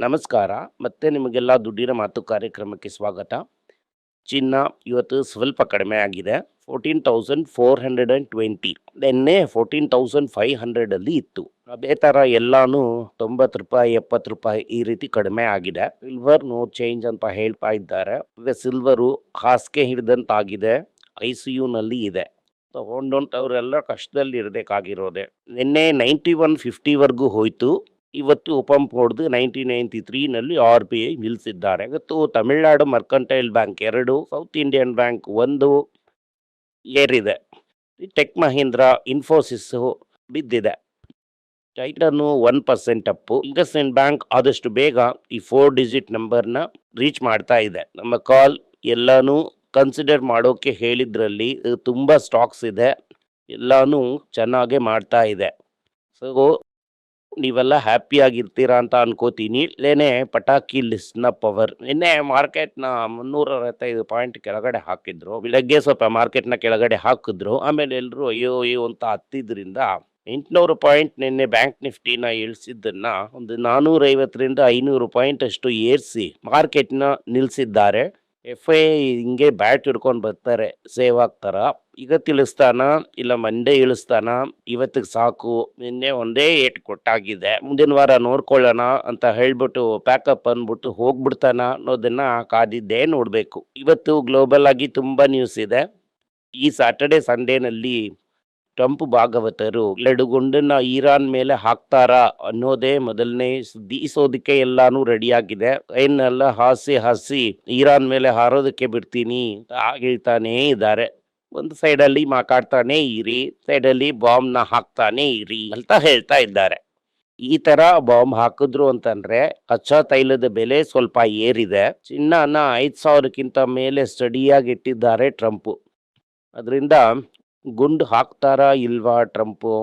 ನಮಸ್ಕಾರ. ಮತ್ತೆ ನಿಮಗೆಲ್ಲ ದುಡ್ಡಿನ ಮಾತು ಕಾರ್ಯಕ್ರಮಕ್ಕೆ ಸ್ವಾಗತ. ಚಿನ್ನ ಇವತ್ತು ಸ್ವಲ್ಪ ಕಡಿಮೆ ಆಗಿದೆ. 14,420. ನಿನ್ನೆ 14,500 ಅಲ್ಲಿ ಇತ್ತು. ಅದೇ ಥರ ಎಲ್ಲಾನು ₹90, ₹70 ಈ ರೀತಿ ಕಡಿಮೆ ಆಗಿದೆ. ಸಿಲ್ವರ್ ನೋ ಚೇಂಜ್ ಅಂತ ಹೇಳ್ತಾ ಇದ್ದಾರೆ. ಈಗ ಸಿಲ್ವರು ಹಾಸಿಗೆ ಹಿಡಿದಂತಾಗಿದೆ. ICUನಲ್ಲಿ ಇದೆ. ತಗೊಂಡಂಥವ್ರೆಲ್ಲ ಕಷ್ಟದಲ್ಲಿ ಇರಬೇಕಾಗಿರೋದೆ. ನಿನ್ನೆ 9150 ವರೆಗೂ ಹೋಯ್ತು. ಇವತ್ತು ಪಂಪ್ ಹೊಡೆದು 1993ನಲ್ಲಿ RBI ನಿಲ್ಲಿಸಿದ್ದಾರೆ. ಇವತ್ತು Tamil Nadu mercantile bank 2, south Indian bank 1 ಏರಿದೆ. ಟೆಕ್ ಮಹೀಂದ್ರ, ಇನ್ಫೋಸಿಸ್ ಬಿದ್ದಿದೆ. ಟೈಟನ್ನು 1% ಅಪ್ಪು. ಇಂಡಸ್ಇಂಡ್ ಬ್ಯಾಂಕ್ ಆದಷ್ಟು ಬೇಗ ಈ 4 ಡಿಜಿಟ್ ನಂಬರ್ನ ರೀಚ್ ಮಾಡ್ತಾ ಇದೆ. ನಮ್ಮ ಕಾಲ್ ಎಲ್ಲಾನು ಕನ್ಸಿಡರ್ ಮಾಡೋಕೆ ಹೇಳಿದ್ರಲ್ಲಿ ತುಂಬ ಸ್ಟಾಕ್ಸ್ ಇದೆ. ಎಲ್ಲಾನು ಚೆನ್ನಾಗೇ ಮಾಡ್ತಾ ಇದೆ. ಸೊ ನೀವೆಲ್ಲ ಹ್ಯಾಪಿಯಾಗಿರ್ತೀರಾ ಅಂತ ಅನ್ಕೋತೀನಿ. ಇಲ್ಲೇನೆ ಪಟಾಕಿ ಲಿಸ್ಟ್ನ ಪವರ್. ನಿನ್ನೆ ಮಾರ್ಕೆಟ್ನ 365 ಪಾಯಿಂಟ್ ಕೆಳಗಡೆ ಹಾಕಿದ್ರು. ಬೆಳಗ್ಗೆ ಸ್ವಲ್ಪ ಮಾರ್ಕೆಟ್ನ ಕೆಳಗಡೆ ಹಾಕಿದ್ರು. ಆಮೇಲೆ ಎಲ್ಲರೂ ಅಯ್ಯೋ ಅಯ್ಯೋ ಅಂತ ಹತ್ತಿದ್ರಿಂದ 800 ಪಾಯಿಂಟ್ ನಿನ್ನೆ ಬ್ಯಾಂಕ್ ನಿಫ್ಟಿನ ಇಳಿಸಿದ್ದನ್ನ ಒಂದು 450ರಿಂದ 500 ಪಾಯಿಂಟ್ ಅಷ್ಟು ಏರಿಸಿ ಮಾರ್ಕೆಟ್ನ ನಿಲ್ಲಿಸಿದ್ದಾರೆ. FI ಹಿಂಗೆ ಬ್ಯಾಟ್ ಹಿಡ್ಕೊಂಡು ಬರ್ತಾರೆ ಸೇವಾಗ್ ಥರ. ಈಗ ಇಳಿಸ್ತಾನ ಇಲ್ಲ ಮಂಡೇ ಇಳಿಸ್ತಾನ, ಇವತ್ತಿಗೆ ಸಾಕು, ನಿನ್ನೆ ಒಂದೇ ಏಟ್ ಕೊಟ್ಟಾಗಿದೆ, ಮುಂದಿನ ವಾರ ನೋಡ್ಕೊಳ್ಳೋಣ ಅಂತ ಹೇಳ್ಬಿಟ್ಟು ಪ್ಯಾಕಪ್ ಅಂದ್ಬಿಟ್ಟು ಹೋಗ್ಬಿಡ್ತಾನ ಅನ್ನೋದನ್ನ ಕಾದಿದ್ದೇ ನೋಡಬೇಕು. ಇವತ್ತು ಗ್ಲೋಬಲ್ ಆಗಿ ತುಂಬ ನ್ಯೂಸ್ ಇದೆ. ಈ ಸ್ಯಾಟರ್ಡೆ ಸಂಡೇನಲ್ಲಿ ಟ್ರಂಪ್ ಭಾಗವತರು 2 ಗುಂಡನ್ನ ಇರಾನ್ ಮೇಲೆ ಹಾಕ್ತಾರಾ ಅನ್ನೋದೇ ಮೊದಲನೇ ಸುದ್ದಿ. ಈಸೋದಕ್ಕೆ ಎಲ್ಲಾನು ರೆಡಿಯಾಗಿದೆ. ಏನೆಲ್ಲ ಹಾಸಿ ಇರಾನ್ ಮೇಲೆ ಹಾರೋದಕ್ಕೆ ಬಿಡ್ತೀನಿ ಅಂತ ಹೇಳ್ತಾನೇ ಇದ್ದಾರೆ. ಒಂದು ಸೈಡಲ್ಲಿ ಮಾತಾಡ್ತಾನೆ ಇರಿ, ಸೈಡಲ್ಲಿ ಬಾಂಬ್ನ ಹಾಕ್ತಾನೆ ಇರಿ ಅಂತ ಹೇಳ್ತಾ ಇದ್ದಾರೆ. ಈ ತರ ಬಾಂಬ್ ಹಾಕಿದ್ರು ಅಂತಂದ್ರೆ ಕಚ್ಚಾ ತೈಲದ ಬೆಲೆ ಸ್ವಲ್ಪ ಏರಿದೆ. ಚಿನ್ನನ 5,000ಕ್ಕಿಂತ ಮೇಲೆ ಸ್ಟಡಿಯಾಗಿ ಇಟ್ಟಿದ್ದಾರೆ ಟ್ರಂಪ್. ಅದರಿಂದ ಗುಂಡು ಹಾಕ್ತಾರಾ ಇಲ್ವಾ ಟ್ರಂಪು,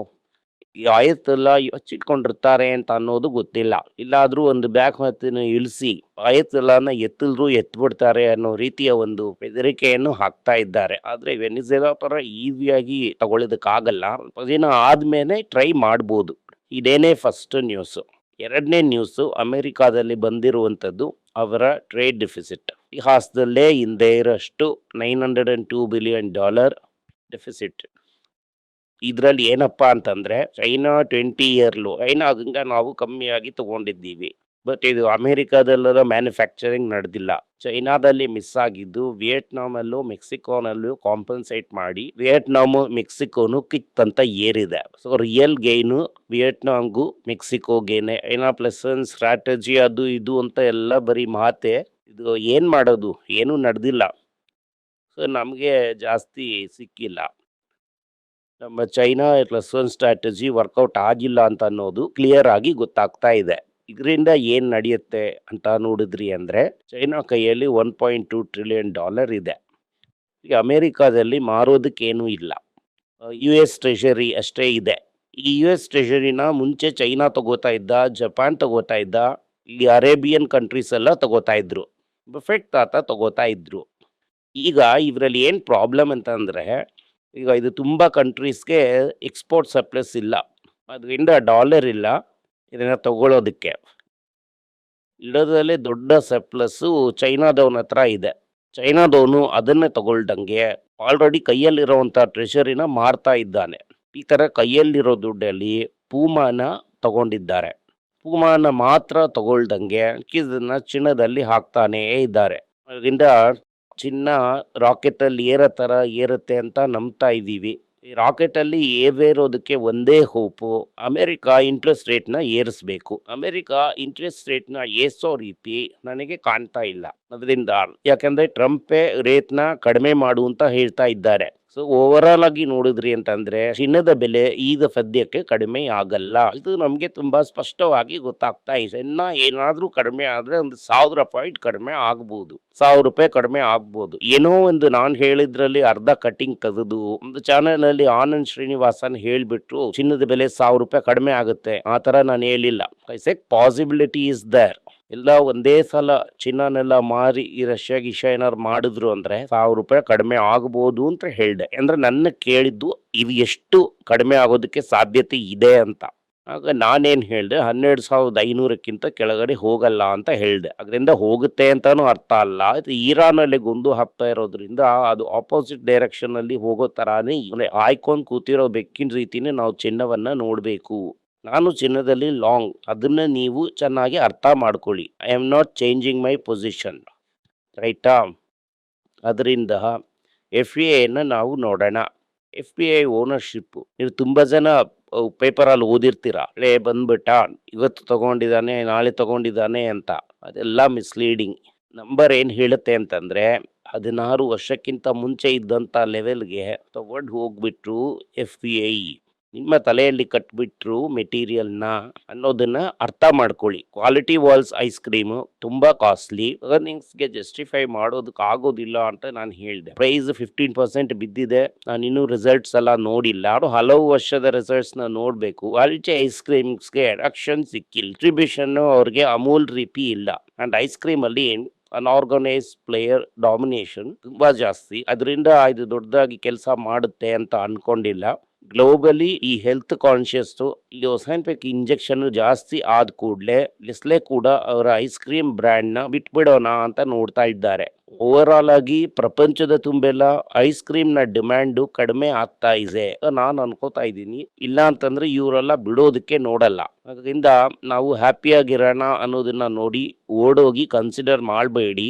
ಆಯತ್ತೆಲ್ಲ ಹಚ್ಚಿಟ್ಕೊಂಡಿರ್ತಾರೆ ಅಂತ ಅನ್ನೋದು ಗೊತ್ತಿಲ್ಲ. ಇಲ್ಲಾದ್ರೂ ಒಂದು ಬ್ಯಾಗ್ ಮತ್ತಿನ ಇಳಿಸಿ ಆಯತ್ತೆಲ್ಲನ ಎತ್ತಿದ್ರು ಎತ್ಬಿಡ್ತಾರೆ ಅನ್ನೋ ರೀತಿಯ ಒಂದು ಬೆದರಿಕೆಯನ್ನು ಹಾಕ್ತಾ ಇದ್ದಾರೆ. ಆದ್ರೆ ವೆನಿಜುವೆಲಾ ಪರ ಈಸಿಯಾಗಿ ತಗೊಳ್ಳೋದಕ್ಕಾಗಲ್ಲ. ದಿನ ಆದ್ಮೇಲೆ ಟ್ರೈ ಮಾಡ್ಬೋದು. ಇದೇನೇ ಫಸ್ಟ್ ನ್ಯೂಸು. ಎರಡನೇ ನ್ಯೂಸು ಅಮೆರಿಕಾದಲ್ಲಿ ಬಂದಿರುವಂಥದ್ದು ಅವರ ಟ್ರೇಡ್ ಡೆಫಿಸಿಟ್. ಇತಿಹಾಸದಲ್ಲೇ ಹಿಂದೆ ಇರೋಷ್ಟು $902 ಬಿಲಿಯನ್ ಡೆಫಿಸಿಟ್. ಇದರಲ್ಲಿ ಏನಪ್ಪಾ ಅಂತಂದ್ರೆ ಚೈನಾ 20 ಇಯರ್ ಲೋ. ಚೈನಾದಿಂದ ನಾವು ಕಮ್ಮಿಯಾಗಿ ತಗೊಂಡಿದ್ದೀವಿ. ಬಟ್ ಇದು ಅಮೆರಿಕಾದಲ್ಲೆಲ್ಲ ಮ್ಯಾನುಫ್ಯಾಕ್ಚರಿಂಗ್ ನಡೆದಿಲ್ಲ. ಚೈನಾದಲ್ಲಿ ಮಿಸ್ ಆಗಿದ್ದು ವಿಯೆಟ್ನಾಮಲ್ಲೂ ಮೆಕ್ಸಿಕೋನಲ್ಲೂ ಕಾಂಪನ್ಸೇಟ್ ಮಾಡಿ ವಿಯೆಟ್ನಾಮು ಮೆಕ್ಸಿಕೋನು ಕಿತ್ತಂತ ಏರಿದೆ. ಸೊ ರಿಯಲ್ ಗೇನು ವಿಯೆಟ್ನಾಮ್ಗೂ ಮೆಕ್ಸಿಕೋಗೇನೆ. ಚೈನಾ ಪ್ಲಸ್ ಸ್ಟ್ರಾಟಜಿ ಅದು ಇದು ಅಂತ ಎಲ್ಲ ಬರೀ ಮಾತೆ. ಇದು ಏನ್ ಮಾಡೋದು, ಏನೂ ನಡೆದಿಲ್ಲ. ಸೊ ನಮಗೆ ಜಾಸ್ತಿ ಸಿಕ್ಕಿಲ್ಲ. ನಮ್ಮ ಚೈನಾ +1 ಸ್ಟ್ರಾಟಜಿ ವರ್ಕೌಟ್ ಆಗಿಲ್ಲ ಅಂತ ಅನ್ನೋದು ಕ್ಲಿಯರ್ ಆಗಿ ಗೊತ್ತಾಗ್ತಾ ಇದೆ. ಇದರಿಂದ ಏನು ನಡೆಯುತ್ತೆ ಅಂತ ನೋಡಿದ್ರಿ ಅಂದರೆ ಚೈನಾ ಕೈಯಲ್ಲಿ $1.2 ಟ್ರಿಲಿಯನ್ ಇದೆ. ಈಗ ಅಮೇರಿಕಾದಲ್ಲಿ ಮಾರೋದಕ್ಕೇನೂ ಇಲ್ಲ. US ಟ್ರೆಷರಿ ಅಷ್ಟೇ ಇದೆ. ಈ US ಟ್ರೆಷರಿನ ಮುಂಚೆ ಚೈನಾ ತಗೋತಾ ಇದ್ದ, ಜಪಾನ್ ತಗೋತಾ ಇದ್ದ, ಈ ಅರೇಬಿಯನ್ ಕಂಟ್ರೀಸ್ ಎಲ್ಲ ತಗೋತಾ ಇದ್ರು. ಬಫೆಟ್ ತಾತ ತಗೋತಾ ಇದ್ರು. ಈಗ ಇದರಲ್ಲಿ ಏನು ಪ್ರಾಬ್ಲಮ್ ಅಂತಂದರೆ ಈಗ ಇದು ತುಂಬ ಕಂಟ್ರೀಸ್ಗೆ ಎಕ್ಸ್ಪೋರ್ಟ್ ಸರ್ಪ್ಲಸ್ ಇಲ್ಲ. ಅದರಿಂದ ಡಾಲರ್ ಇಲ್ಲ ಇದನ್ನು ತಗೊಳ್ಳೋದಕ್ಕೆ. ಇಡೋದ್ರಲ್ಲೇ ದೊಡ್ಡ ಸರ್ಪ್ಲಸ್ಸು ಚೈನಾದವನ ಹತ್ರ ಇದೆ. ಚೈನಾದವನು ಅದನ್ನೇ ತಗೊಳ್ದಂಗೆ ಆಲ್ರೆಡಿ ಕೈಯಲ್ಲಿರೋವಂಥ ಟ್ರೆಷರಿನ ಮಾರ್ತಾ ಇದ್ದಾನೆ. ಈ ಥರ ಕೈಯಲ್ಲಿರೋ ದುಡ್ಡಲ್ಲಿ ಪೂಮಾನ ತಗೊಂಡಿದ್ದಾರೆ. ಪೂಮಾನ ಮಾತ್ರ ತಗೊಳ್ದಂಗೆ ಇದನ್ನು ಚಿನ್ನದಲ್ಲಿ ಹಾಕ್ತಾನೇ ಇದ್ದಾರೆ. ಅದರಿಂದ ಚಿನ್ನ ರಾಕೆಟಲ್ಲಿ ಏರೋ ಥರ ಏರುತ್ತೆ ಅಂತ ನಂಬ್ತಾ ಇದ್ದೀವಿ. ಈ ರಾಕೆಟಲ್ಲಿ ಏರೋದಕ್ಕೆ ಒಂದೇ ಹೋಪು, ಅಮೆರಿಕ ಇಂಟ್ರೆಸ್ಟ್ ರೇಟ್ನ ಏರಿಸಬೇಕು. ಅಮೆರಿಕ ಇಂಟ್ರೆಸ್ಟ್ ರೇಟ್ನ ಏರಿಸೋ ರೀತಿ ನನಗೆ ಕಾಣ್ತಾ ಇಲ್ಲ. ಅದರಿಂದ ಯಾಕಂದರೆ ಟ್ರಂಪೇ ರೇಟ್ನ ಕಡಿಮೆ ಮಾಡು ಅಂತ ಹೇಳ್ತಾ ಇದ್ದಾರೆ. ಸೊ ಓವರಾಲ್ ಆಗಿ ನೋಡಿದ್ರಿ ಅಂತಂದರೆ ಚಿನ್ನದ ಬೆಲೆ ಈಗ ಸದ್ಯಕ್ಕೆ ಕಡಿಮೆ ಆಗಲ್ಲ. ಇದು ನಮಗೆ ತುಂಬ ಸ್ಪಷ್ಟವಾಗಿ ಗೊತ್ತಾಗ್ತಾ ಇದೆ. ಇನ್ನು ಏನಾದರೂ ಕಡಿಮೆ ಆದರೆ ಒಂದು 1,000 ಪಾಯಿಂಟ್ ಕಡಿಮೆ ಆಗ್ಬೋದು, ₹1,000 ಕಡಿಮೆ ಆಗ್ಬೋದು. ಏನೋ ಒಂದು ನಾನು ಹೇಳಿದ್ರಲ್ಲಿ ಅರ್ಧ ಕಟಿಂಗ್ ತೆಗೆದು ಒಂದು ಚಾನಲಲ್ಲಿ ಆನಂದ್ ಶ್ರೀನಿವಾಸನ್ ಹೇಳಿಬಿಟ್ರು ಚಿನ್ನದ ಬೆಲೆ ₹1,000 ಕಡಿಮೆ ಆಗುತ್ತೆ. ಆ ಥರ ನಾನು ಹೇಳಿಲ್ಲ. ಐ ಸೆ ಪಾಸಿಬಿಲಿಟಿ ಇಸ್ ದೇರ್. ಎಲ್ಲ ಒಂದೇ ಸಲ ಚಿನ್ನನೆಲ್ಲ ಮಾರಿ ಈ ರಷ್ಯಾ ಗಿಷ್ಯ ಏನಾರು ಮಾಡಿದ್ರು ಅಂದರೆ ₹1,000 ಕಡಿಮೆ ಆಗ್ಬೋದು ಅಂತ ಹೇಳಿದೆ. ಅಂದರೆ ನನ್ನ ಕೇಳಿದ್ದು ಇದು ಎಷ್ಟು ಕಡಿಮೆ ಆಗೋದಕ್ಕೆ ಸಾಧ್ಯತೆ ಇದೆ ಅಂತ. ಆಗ ನಾನೇನು ಹೇಳಿದೆ, 12,500ಕ್ಕಿಂತ ಕೆಳಗಡೆ ಹೋಗಲ್ಲ ಅಂತ ಹೇಳಿದೆ. ಅದರಿಂದ ಹೋಗುತ್ತೆ ಅಂತಾನೂ ಅರ್ಥ ಅಲ್ಲ. ಇದು ಇರಾನಲ್ಲಿ ಗುಂಡು ಹಾಕ್ತಾ ಇರೋದ್ರಿಂದ ಅದು ಆಪೋಸಿಟ್ ಡೈರೆಕ್ಷನ್ನಲ್ಲಿ ಹೋಗೋ ಥರಾನೇ ಅಂದ್ರೆ ಹಾಯ್ಕೊಂಡು ಕೂತಿರೋ ಬೆಕ್ಕಿನ ರೀತಿನೇ ನಾವು ಚಿನ್ನವನ್ನು ನೋಡಬೇಕು. ನಾನು ಚಿನ್ನದಲ್ಲಿ ಲಾಂಗ್, ಅದನ್ನ ನೀವು ಚೆನ್ನಾಗಿ ಅರ್ಥ ಮಾಡ್ಕೊಳ್ಳಿ. I am not changing my position, ರೈಟಾ? ಅದರಿಂದ ಎಫ್ ಎ ನ ನಾವು ನೋಡೋಣ. ಎಫ್ ಪಿ ಐ ಓನರ್ಶಿಪ್ ನೀವು ತುಂಬ ಜನ ಪೇಪರಲ್ಲಿ ಓದಿರ್ತೀರ, ಹಳೆ ಬಂದ್ಬಿಟ್ಟ, ಇವತ್ತು ತಗೊಂಡಿದ್ದಾನೆ ನಾಳೆ ತಗೊಂಡಿದ್ದಾನೆ ಅಂತ. ಅದೆಲ್ಲ ಮಿಸ್ಲೀಡಿಂಗ್. ನಂಬರ್ ಏನು ಹೇಳುತ್ತೆ ಅಂತಂದರೆ 16 ವರ್ಷಕ್ಕಿಂತ ಮುಂಚೆ ಇದ್ದಂಥ ಲೆವೆಲ್ಗೆ ತಗೊಂಡು ಹೋಗ್ಬಿಟ್ರು ಎಫ್ ಪಿ ಐ. ನಿಮ್ಮ ತಲೆಯಲ್ಲಿ ಕಟ್ಬಿಟ್ರು ಮೆಟೀರಿಯಲ್ನ ಅನ್ನೋದನ್ನ ಅರ್ಥ ಮಾಡ್ಕೊಳ್ಳಿ. ಕ್ವಾಲಿಟಿ ವಾಲ್ಸ್ ಐಸ್ ಕ್ರೀಮು ತುಂಬ ಕಾಸ್ಟ್ಲಿ, ಅರ್ನಿಂಗ್ಸ್ಗೆ ಜಸ್ಟಿಫೈ ಮಾಡೋದಕ್ಕೆ ಆಗೋದಿಲ್ಲ ಅಂತ ನಾನು ಹೇಳಿದೆ. ಪ್ರೈಸ್ 15% ಬಿದ್ದಿದೆ. ನಾನು ಇನ್ನೂ ರಿಸಲ್ಟ್ಸ್ ಎಲ್ಲ ನೋಡಿಲ್ಲ. ನಾನು ಹಲವು ವರ್ಷದ ರಿಸಲ್ಟ್ಸ್ನ ನೋಡಬೇಕು. ಕ್ವಾಲಿಟಿ ಐಸ್ ಕ್ರೀಮ್ಸ್ಗೆ ಅಡಕ್ಷನ್ ಸಿಕ್ಕಿಲ್ಲ. ಡಿಸ್ಟ್ರಿಬ್ಯೂಷನ್ ಅವ್ರಿಗೆ ಅಮೂಲ್ ರೀತಿ ಇಲ್ಲ. ಆ್ಯಂಡ್ ಐಸ್ ಕ್ರೀಮಲ್ಲಿ ಅನ್ಆರ್ಗನೈಸ್ ಪ್ಲೇಯರ್ ಡಾಮಿನೇಷನ್ ತುಂಬ ಜಾಸ್ತಿ. ಅದರಿಂದ ಇದು ದೊಡ್ಡದಾಗಿ ಕೆಲಸ ಮಾಡುತ್ತೆ ಅಂತ ಅನ್ಕೊಂಡಿಲ್ಲ. ಗ್ಲೋಬಲಿ ಈ ಹೆಲ್ತ್ ಕಾನ್ಶಿಯಸ್ ಈ ಹೊಸನ್ಪೆಕ್ ಇಂಜೆಕ್ಷನ್ ಜಾಸ್ತಿ ಆದ ಕೂಡಲೇ ನೆಸ್ಲೆ ಕೂಡ ಅವರ ಐಸ್ ಕ್ರೀಮ್ ಬ್ರ್ಯಾಂಡ್ ನ ಬಿಟ್ಬಿಡೋಣ ಅಂತ ನೋಡ್ತಾ ಇದ್ದಾರೆ. ಓವರ್ ಆಲ್ ಆಗಿ ಪ್ರಪಂಚದ ತುಂಬೆಲ್ಲ ಐಸ್ ಕ್ರೀಮ್ ನ ಡಿಮ್ಯಾಂಡ್ ಕಡಿಮೆ ಆಗ್ತಾ ಇದೆ ನಾನು ಅನ್ಕೋತಾ ಇದ್ದೀನಿ. ಇಲ್ಲ ಅಂತಂದ್ರೆ ಇವರೆಲ್ಲ ಬಿಡೋದಕ್ಕೆ ನೋಡಲ್ಲ. ಅದರಿಂದ ನಾವು ಹ್ಯಾಪಿಯಾಗಿರೋಣ ಅನ್ನೋದನ್ನ ನೋಡಿ ಓಡೋಗಿ ಕನ್ಸಿಡರ್ ಮಾಡಬೇಡಿ.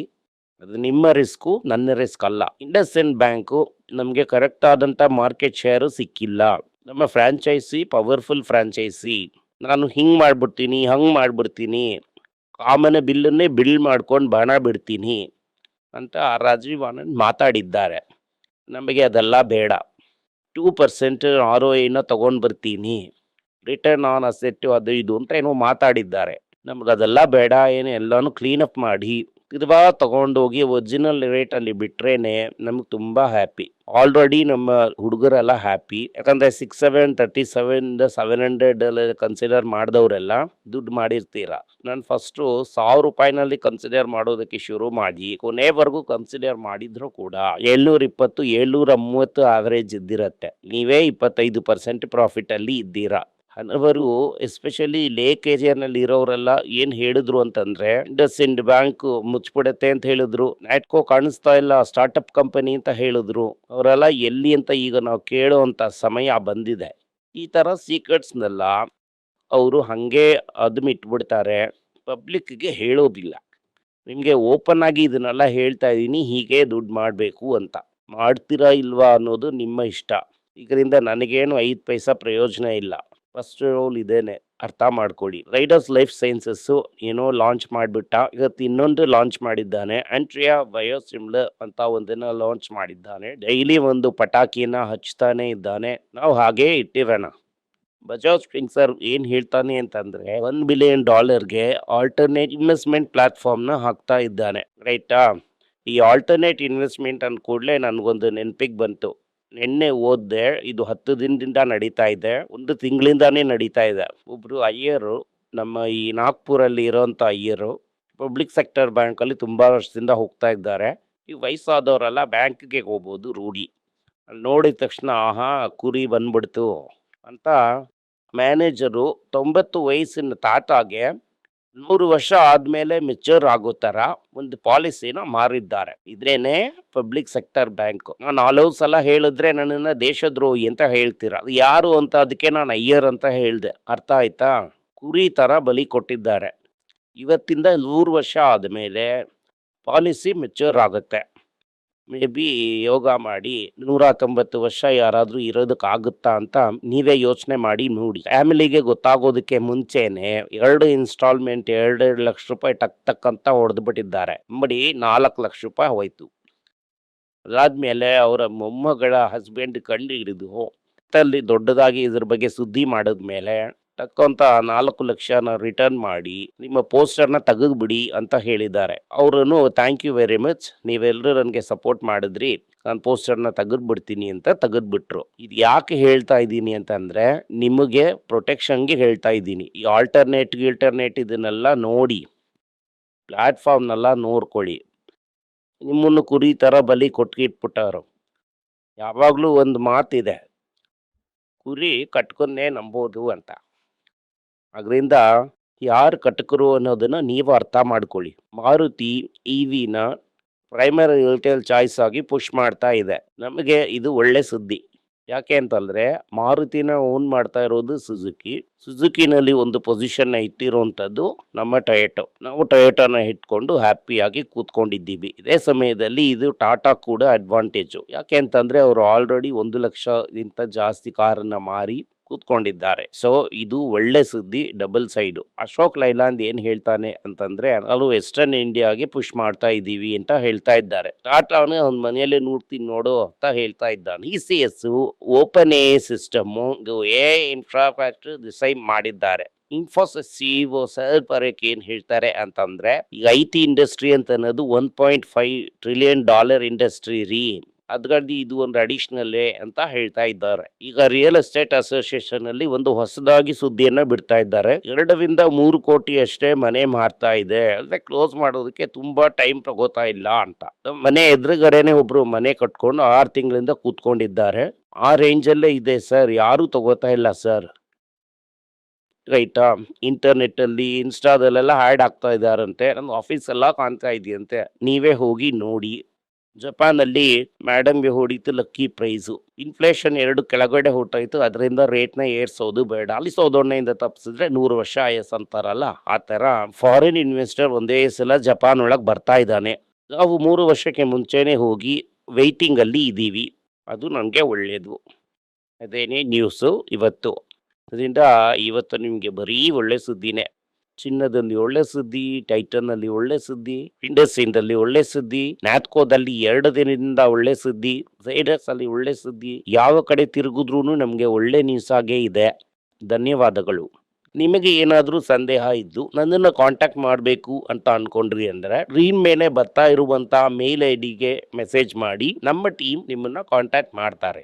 ಅದು ನಿಮ್ಮ ರಿಸ್ಕು, ನನ್ನ ರಿಸ್ಕ್ ಅಲ್ಲ. ಇಂಡಸ್ಇಂಡ್ ಬ್ಯಾಂಕು ನಮಗೆ ಕರೆಕ್ಟ್ ಆದಂಥ ಮಾರ್ಕೆಟ್ ಶೇರು ಸಿಕ್ಕಿಲ್ಲ. ನಮ್ಮ ಫ್ರಾಂಚೈಸಿ ಪವರ್ಫುಲ್ ಫ್ರಾಂಚೈಸಿ. ನಾನು ಹಿಂಗೆ ಮಾಡ್ಬಿಡ್ತೀನಿ, ಹಂಗೆ ಮಾಡ್ಬಿಡ್ತೀನಿ, ಕಾಮನ ಬಿಲ್ಲನ್ನೇ ಬಿಲ್ ಮಾಡ್ಕೊಂಡು ಬಣ ಬಿಡ್ತೀನಿ ಅಂತ ರಾಜೀವ್ ಆನಂದ್ ಮಾತಾಡಿದ್ದಾರೆ. ನಮಗೆ ಅದೆಲ್ಲ ಬೇಡ. 2% ಆರ್ ಒ ಐನ ತೊಗೊಂಡು ಬರ್ತೀನಿ, ರಿಟರ್ನ್ ಆನ್ ಅಸೆಟ್ ಅದು ಇದು ಅಂತ ಏನೋ ಮಾತಾಡಿದ್ದಾರೆ. ನಮಗದೆಲ್ಲ ಬೇಡ. ಏನು ಎಲ್ಲನೂ ಕ್ಲೀನಪ್ ಮಾಡಿ ತಿರ್ಗಾ ತಗೊಂಡೋಗಿ ಒರಿಜಿನಲ್ ರೇಟಲ್ಲಿ ಬಿಟ್ರೇನೆ ನಮ್ಗೆ ತುಂಬ ಹ್ಯಾಪಿ. ಆಲ್ರೆಡಿ ನಮ್ಮ ಹುಡುಗರೆಲ್ಲ ಹ್ಯಾಪಿ. ಯಾಕಂದರೆ 6737 700 ಕನ್ಸಿಡರ್ ಮಾಡಿದವರೆಲ್ಲ ದುಡ್ಡು ಮಾಡಿರ್ತೀರ. ನಾನು ಫಸ್ಟು 1000 ರೂಪಾಯಿನಲ್ಲಿ ಕನ್ಸಿಡರ್ ಮಾಡೋದಕ್ಕೆ ಶುರು ಮಾಡಿ ಕೊನೆವರೆಗೂ ಕನ್ಸಿಡರ್ ಮಾಡಿದ್ರು ಕೂಡ 720 730 ಆವರೇಜ್ ಇದ್ದಿರತ್ತೆ. ನೀವೇ 25% ಪ್ರಾಫಿಟಲ್ಲಿ ಇದ್ದೀರಾ. ಹಲವರು ಎಸ್ಪೆಷಲಿ ಲೇಕ್ ಏರಿಯಾನಲ್ಲಿ ಇರೋರೆಲ್ಲ ಏನು ಹೇಳಿದ್ರು ಅಂತಂದ್ರೆ ಇಂಡಸ್ಇಂಡ್ ಬ್ಯಾಂಕ್ ಮುಚ್ಚಿಬಿಡುತ್ತೆ ಅಂತ ಹೇಳಿದ್ರು. ನ್ಯಾಟ್ಕೋ ಕಾಣಿಸ್ತಾ ಇಲ್ಲ, ಸ್ಟಾರ್ಟಪ್ ಕಂಪನಿ ಅಂತ ಹೇಳಿದ್ರು. ಅವರೆಲ್ಲ ಎಲ್ಲಿ ಅಂತ ಈಗ ನಾವು ಕೇಳೋವಂಥ ಸಮಯ ಬಂದಿದೆ. ಈ ಥರ ಸೀಕ್ರೆಟ್ಸ್ನೆಲ್ಲ ಅವರು ಹಾಗೆ ಅದ್ಮಿಟ್ಬಿಡ್ತಾರೆ, ಪಬ್ಲಿಕ್ಗೆ ಹೇಳೋದಿಲ್ಲ. ನಿಮಗೆ ಓಪನ್ ಆಗಿ ಇದನ್ನೆಲ್ಲ ಹೇಳ್ತಾ ಇದ್ದೀನಿ, ಹೀಗೆ ದುಡ್ಡು ಮಾಡಬೇಕು ಅಂತ. ಮಾಡ್ತೀರಾ ಇಲ್ವಾ ಅನ್ನೋದು ನಿಮ್ಮ ಇಷ್ಟ. ಇದರಿಂದ ನನಗೇನು 5 ಪೈಸಾ ಪ್ರಯೋಜನ ಇಲ್ಲ. ಫಸ್ಟ್ ರೋಲ್ ಇದೇನೆ, ಅರ್ಥ ಮಾಡ್ಕೊಳ್ಳಿ. ರೈಡರ್ಸ್ ಲೈಫ್ ಸೈನ್ಸಸ್ಸು ಏನೋ ಲಾಂಚ್ ಮಾಡಿಬಿಟ್ಟ. ಇವತ್ತು ಇನ್ನೊಂದು ಲಾಂಚ್ ಮಾಡಿದ್ದಾನೆ, ಆಂಟ್ರಿಯಾ ಬಯೋಸಿಮ್ಲರ್ ಅಂತ ಒಂದನ್ನು ಲಾಂಚ್ ಮಾಡಿದ್ದಾನೆ. ಡೈಲಿ ಒಂದು ಪಟಾಕಿನ ಹಚ್ತಾನೆ ಇದ್ದಾನೆ. ನಾವು ಹಾಗೇ ಇಟ್ಟಿರೋಣ. ಬಜಾಜ್ ಫಿನ್ಸರ್ ಏನು ಹೇಳ್ತಾನೆ ಅಂತಂದರೆ $1 ಬಿಲಿಯನ್ ಆಲ್ಟರ್ನೇಟ್ ಇನ್ವೆಸ್ಟ್ಮೆಂಟ್ ಪ್ಲಾಟ್ಫಾರ್ಮ್ನ ಹಾಕ್ತಾ ಇದ್ದಾನೆ, ರೈಟಾ? ಈ ಆಲ್ಟರ್ನೇಟ್ ಇನ್ವೆಸ್ಟ್ಮೆಂಟ್ ಅಂದ ಕೂಡಲೇ ನನಗೊಂದು ನೆನಪಿಗೆ ಬಂತು. ನಿನ್ನೆ ಓದಿದೆ, ಇದು 10 ದಿನದಿಂದ ನಡೀತಾ ಇದೆ, 1 ತಿಂಗಳಿಂದಾನೇ ನಡೀತಾ ಇದೆ. ಒಬ್ಬರು ಅಯ್ಯರು, ನಮ್ಮ ಈ ನಾಗ್ಪುರಲ್ಲಿ ಇರೋಂಥ ಅಯ್ಯರು, ಪಬ್ಲಿಕ್ ಸೆಕ್ಟರ್ ಬ್ಯಾಂಕಲ್ಲಿ ತುಂಬ ವರ್ಷದಿಂದ ಹೋಗ್ತಾ ಇದ್ದಾರೆ. ಈ ವಯಸ್ಸಾದವರೆಲ್ಲ ಬ್ಯಾಂಕ್ಗೆ ಹೋಗ್ಬೋದು ರೂಢಿ. ಅಲ್ಲಿ ನೋಡಿದ ತಕ್ಷಣ ಆಹಾ ಕುರಿ ಬಂದ್ಬಿಡ್ತು ಅಂತ ಮ್ಯಾನೇಜರು 90 ವಯಸ್ಸಿನ ತಾತಾಗೆ 100 ವರ್ಷ ಆದಮೇಲೆ ಮೆಚ್ಯೂರ್ ಆಗೋ ಥರ ಒಂದು ಪಾಲಿಸಿನ ಮಾರಿದ್ದಾರೆ. ಇದ್ರೇನೆ ಪಬ್ಲಿಕ್ ಸೆಕ್ಟರ್ ಬ್ಯಾಂಕ್. ನಾನು ಹಲವು ಸಲ ಹೇಳಿದ್ರೆ ನನ್ನನ್ನು ದೇಶದ್ರೋಹಿ ಅಂತ ಹೇಳ್ತೀರ. ಅದು ಯಾರು ಅಂತ ಅದಕ್ಕೆ ನಾನು ಅಯ್ಯರ್ ಅಂತ ಹೇಳಿದೆ. ಅರ್ಥ ಆಯ್ತಾ? ಕುರಿ ಥರ ಬಲಿ ಕೊಟ್ಟಿದ್ದಾರೆ. ಇವತ್ತಿಂದ 100 ವರ್ಷ ಆದಮೇಲೆ ಪಾಲಿಸಿ ಮೆಚ್ಯೂರ್ ಆಗುತ್ತೆ. ಮೇ ಬಿ ಯೋಗ ಮಾಡಿ 190 ವರ್ಷ ಯಾರಾದರೂ ಇರೋದಕ್ಕಾಗುತ್ತಾ ಅಂತ ನೀವೇ ಯೋಚನೆ ಮಾಡಿ ನೋಡಿ. ಫ್ಯಾಮಿಲಿಗೆ ಗೊತ್ತಾಗೋದಕ್ಕೆ ಮುಂಚೆನೆ 2 ಇನ್ಸ್ಟಾಲ್ಮೆಂಟ್ 2 ಲಕ್ಷ ರೂಪಾಯಿ ಟಕ್ ಅಂತ ಹೊಡೆದ್ಬಿಟ್ಟಿದ್ದಾರೆ. ನೋಡಿ, 4 ಲಕ್ಷ ರೂಪಾಯಿ ಹೋಯ್ತು. ಅದಾದ್ಮೇಲೆ ಅವರ ಮೊಮ್ಮಗಳ ಹಸ್ಬೆಂಡ್ ಕಂಡು ಹಿಡಿದು ಅಲ್ಲಿ ದೊಡ್ಡದಾಗಿ ಇದ್ರ ಬಗ್ಗೆ ಸುದ್ದಿ ಮಾಡಿದ್ಮೇಲೆ ಟಕ್ಕಂತ 4 ಲಕ್ಷನ ರಿಟರ್ನ್ ಮಾಡಿ ನಿಮ್ಮ ಪೋಸ್ಟರ್ನ ತೆಗೆದ್ಬಿಡಿ ಅಂತ ಹೇಳಿದ್ದಾರೆ. ಅವರನ್ನು ಥ್ಯಾಂಕ್ ಯು ವೆರಿ ಮಚ್, ನೀವೆಲ್ಲರೂ ನನಗೆ ಸಪೋರ್ಟ್ ಮಾಡಿದ್ರಿ, ನಾನು ಪೋಸ್ಟರ್ನ ತೆಗೆದ್ಬಿಡ್ತೀನಿ ಅಂತ ತೆಗೆದ್ಬಿಟ್ರು. ಇದು ಯಾಕೆ ಹೇಳ್ತಾ ಇದ್ದೀನಿ ಅಂತಂದರೆ ನಿಮಗೆ ಪ್ರೊಟೆಕ್ಷನ್ಗೆ ಹೇಳ್ತಾ ಇದ್ದೀನಿ. ಈ ಆಲ್ಟರ್ನೇಟ್ ಇದನ್ನೆಲ್ಲ ನೋಡಿ, ಪ್ಲ್ಯಾಟ್ಫಾರ್ಮ್ನೆಲ್ಲ ನೋಡ್ಕೊಳ್ಳಿ. ನಿಮ್ಮನ್ನು ಕುರಿ ಥರ ಬಲಿ ಕೊಟ್ಟಿಟ್ಬಿಟ್ಟವರು. ಯಾವಾಗಲೂ ಒಂದು ಮಾತಿದೆ, ಕುರಿ ಕಟ್ಕೊಂಡೇ ನಂಬೋದು ಅಂತ. ಅದರಿಂದ ಯಾರು ಕಟಕರು ಅನ್ನೋದನ್ನ ನೀವು ಅರ್ಥ ಮಾಡ್ಕೊಳ್ಳಿ. ಮಾರುತಿ ಇವಿನ ಪ್ರೈಮರಿ ರಿಟೇಲ್ ಚಾಯ್ಸ್ ಆಗಿ ಪುಷ್ ಮಾಡ್ತಾ ಇದೆ. ನಮಗೆ ಇದು ಒಳ್ಳೆ ಸುದ್ದಿ. ಯಾಕೆ ಅಂತಂದ್ರೆ ಮಾರುತಿನ ಓನ್ ಮಾಡ್ತಾ ಇರೋದು ಸುಜುಕಿ. ಸುಜುಕಿನಲ್ಲಿ ಒಂದು ಪೊಸಿಷನ್ ಇಟ್ಟಿರುವಂತದ್ದು ನಮ್ಮ ಟೊಯೋಟೋ. ನಾವು ಟೊಯೋಟೋನ ಇಟ್ಕೊಂಡು ಹ್ಯಾಪಿಯಾಗಿ ಕೂತ್ಕೊಂಡಿದ್ದೀವಿ. ಇದೇ ಸಮಯದಲ್ಲಿ ಇದು ಟಾಟಾ ಕೂಡ ಅಡ್ವಾಂಟೇಜ್. ಯಾಕೆ ಅಂತಂದ್ರೆ ಅವರು ಆಲ್ರೆಡಿ 1,00,000 ಜಾಸ್ತಿ ಕಾರನ್ನ ಮಾರಿ ಕೂತ್ಕೊಂಡಿದ್ದಾರೆ. ಸೊ ಇದು ಒಳ್ಳೆ ಸುದ್ದಿ, ಡಬಲ್ ಸೈಡು. ಅಶೋಕ್ ಲೈಲಾಂಡ್ ಏನ್ ಹೇಳ್ತಾನೆ ಅಂತಂದ್ರೆ ನಾವು ವೆಸ್ಟರ್ನ್ ಇಂಡಿಯಾಗೆ ಪುಷ್ ಮಾಡ್ತಾ ಇದ್ದೀವಿ ಅಂತ ಹೇಳ್ತಾ ಇದ್ದಾರೆ. ಟಾಟಾನು ಅವ್ನ ಮನೆಯಲ್ಲೇ ನೋಡು ಅಂತ ಹೇಳ್ತಾ ಇದ್ದಾನೆ. ECS open A system A infrastructure design ಮಾಡಿದ್ದಾರೆ. ಇನ್ಫೋಸಿಸ್ ಸಿಇಒ ಸರ್ ಪರೇಖ್ ಏನ್ ಹೇಳ್ತಾರೆ ಅಂತಂದ್ರೆ ಈಗ IT ಇಂಡಸ್ಟ್ರಿ ಅಂತ ಅನ್ನೋದು $1.5 ಟ್ರಿಲಿಯನ್ ಇಂಡಸ್ಟ್ರಿ ರೀ. ಅದ್ರಲ್ಲಿ ಇದು ಒಂದು ಅಡಿಷನಲ್ ಅಂತ ಹೇಳ್ತಾ ಇದ್ದಾರೆ. ಈಗ ರಿಯಲ್ ಎಸ್ಟೇಟ್ ಅಸೋಸಿಯೇಷನ್ ಅಲ್ಲಿ ಒಂದು ಹೊಸದಾಗಿ ಸುದ್ದಿಯನ್ನ ಬಿಡ್ತಾ ಇದ್ದಾರೆ. 2-3 ಕೋಟಿ ಅಷ್ಟೇ ಮನೆ ಮಾರ್ತಾ ಇದೆ, ಅಂದ್ರೆ ಕ್ಲೋಸ್ ಮಾಡೋದಕ್ಕೆ ತುಂಬಾ ಟೈಮ್ ತಗೋತಾ ಇಲ್ಲ ಅಂತ. ಮನೆ ಎದುರುಗಡೆನೆ ಒಬ್ರು ಮನೆ ಕಟ್ಕೊಂಡು 6 ತಿಂಗಳಿಂದ ಕೂತ್ಕೊಂಡಿದ್ದಾರೆ. ಆ ರೇಂಜ್ ಅಲ್ಲೇ ಇದೆ ಸರ್, ಯಾರು ತಗೋತಾ ಇಲ್ಲ ಸರ್. ರೈಟಾ? ಇಂಟರ್ನೆಟ್ ಅಲ್ಲಿ ಇನ್ಸ್ಟಾದಲ್ಲೆಲ್ಲ ಹ್ಯಾಡ್ ಆಗ್ತಾ ಇದಾರಂತೆ. ನನ್ನ ಆಫೀಸ್ ಎಲ್ಲ ಕಾಣ್ತಾ ಇದೆಯಂತೆ, ನೀವೇ ಹೋಗಿ ನೋಡಿ. ಜಪಾನ್ ಅಲ್ಲಿ ಮೇಡಮ್ಗೆ ಹೊಡಿತು ಲಕ್ಕಿ ಪ್ರೈಸು. ಇನ್ಫ್ಲೇಷನ್ 2 ಕೆಳಗಡೆ ಹೊರಟಾಯ್ತು, ಅದರಿಂದ ರೇಟ್ನ ಏರ್ಸೋದು ಬೇಡ, ಅಲಿಸೋದೊಣ್ಣೆಯಿಂದ ತಪ್ಪಿಸಿದ್ರೆ 100 ವರ್ಷ ಆಯಸ್ ಅಂತಾರಲ್ಲ ಆ ತರ ಫಾರಿನ್ ಇನ್ವೆಸ್ಟರ್ ಒಂದೇ ಸಲ ಜಪಾನ್ ಒಳಗೆ ಬರ್ತಾ ಇದ್ದಾನೆ. ನಾವು 3 ವರ್ಷಕ್ಕೆ ಮುಂಚೆನೆ ಹೋಗಿ ವೆಯ್ಟಿಂಗ್ ಅಲ್ಲಿ ಇದ್ದೀವಿ. ಅದು ನನಗೆ ಒಳ್ಳೇದು. ಅದೇನೇ ನ್ಯೂಸು ಇವತ್ತು. ಅದರಿಂದ ಇವತ್ತು ನಿಮಗೆ ಬರೀ ಒಳ್ಳೆ ಸುದ್ದಿನೇ. ಚಿನ್ನದಲ್ಲಿ ಒಳ್ಳೆ ಸುದ್ದಿ, ಟೈಟನ್ ಅಲ್ಲಿ ಒಳ್ಳೆ ಸುದ್ದಿ, ಇಂಡಸ್ಟ್ರಿಯಲ್ಲಿ ಒಳ್ಳೆ ಸುದ್ದಿ, ನ್ಯಾತ್ಕೋದಲ್ಲಿ 2 ದಿನದಿಂದ ಒಳ್ಳೆ ಸುದ್ದಿ, ಝೈಡಸ್ ಅಲ್ಲಿ ಒಳ್ಳೆ ಸುದ್ದಿ. ಯಾವ ಕಡೆ ತಿರುಗಿದ್ರೂ ನಮಗೆ ಒಳ್ಳೆ ನ್ಯೂಸ್ ಆಗೇ ಇದೆ. ಧನ್ಯವಾದಗಳು. ನಿಮಗೆ ಏನಾದರೂ ಸಂದೇಹ ಇದ್ದು ನನ್ನನ್ನು ಕಾಂಟ್ಯಾಕ್ಟ್ ಮಾಡಬೇಕು ಅಂತ ಅನ್ಕೊಂಡ್ರಿ ಅಂದ್ರೆ ಸ್ಕ್ರೀನ್ ಮೇಲೆ ಬರ್ತಾ ಇರುವಂತಹ ಮೇಲ್ ID ಗೆ ಮೆಸೇಜ್ ಮಾಡಿ, ನಮ್ಮ ಟೀಮ್ ನಿಮ್ಮನ್ನ ಕಾಂಟ್ಯಾಕ್ಟ್ ಮಾಡ್ತಾರೆ.